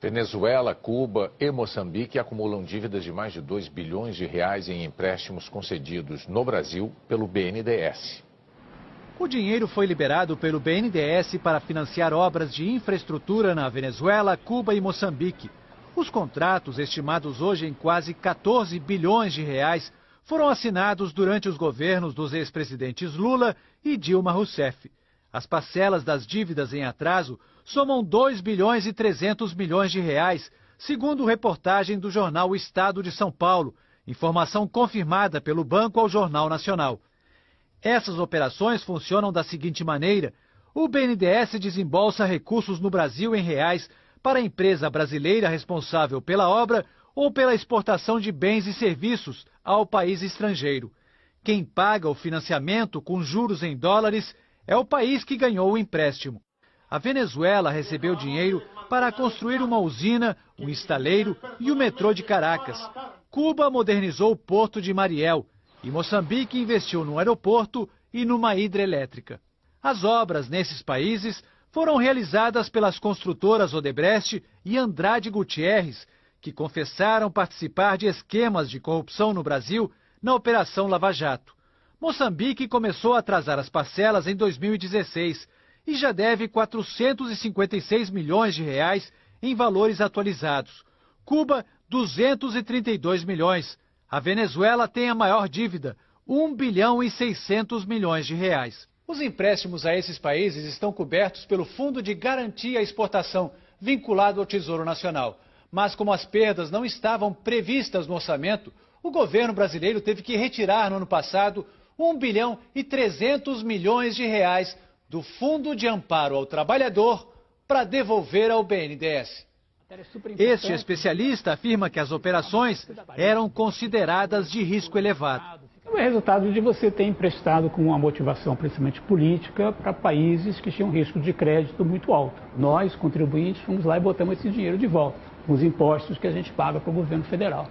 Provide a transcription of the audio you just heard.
Venezuela, Cuba e Moçambique acumulam dívidas de mais de 2 bilhões de reais em empréstimos concedidos no Brasil pelo BNDES. O dinheiro foi liberado pelo BNDES para financiar obras de infraestrutura na Venezuela, Cuba e Moçambique. Os contratos, estimados hoje em quase 14 bilhões de reais, foram assinados durante os governos dos ex-presidentes Lula e Dilma Rousseff. As parcelas das dívidas em atraso somam 2 bilhões e 300 milhões de reais, segundo reportagem do jornal O Estado de São Paulo, informação confirmada pelo banco ao Jornal Nacional. Essas operações funcionam da seguinte maneira: o BNDES desembolsa recursos no Brasil em reais para a empresa brasileira responsável pela obra ou pela exportação de bens e serviços ao país estrangeiro. Quem paga o financiamento com juros em dólares é o país que ganhou o empréstimo. A Venezuela recebeu dinheiro para construir uma usina, um estaleiro e o metrô de Caracas. Cuba modernizou o porto de Mariel e Moçambique investiu no aeroporto e numa hidrelétrica. As obras nesses países foram realizadas pelas construtoras Odebrecht e Andrade Gutierrez, que confessaram participar de esquemas de corrupção no Brasil na Operação Lava Jato. Moçambique começou a atrasar as parcelas em 2016 e já deve 456 milhões de reais em valores atualizados. Cuba, 232 milhões. A Venezuela tem a maior dívida, 1 bilhão e 600 milhões de reais. Os empréstimos a esses países estão cobertos pelo Fundo de Garantia à Exportação, vinculado ao Tesouro Nacional. Mas como as perdas não estavam previstas no orçamento, o governo brasileiro teve que retirar no ano passado 1 bilhão e 300 milhões de reais do Fundo de Amparo ao Trabalhador para devolver ao BNDES. Este especialista afirma que as operações eram consideradas de risco elevado. É o resultado de você ter emprestado com uma motivação principalmente política para países que tinham risco de crédito muito alto. Nós, contribuintes, fomos lá e botamos esse dinheiro de volta, com os impostos que a gente paga para o governo federal.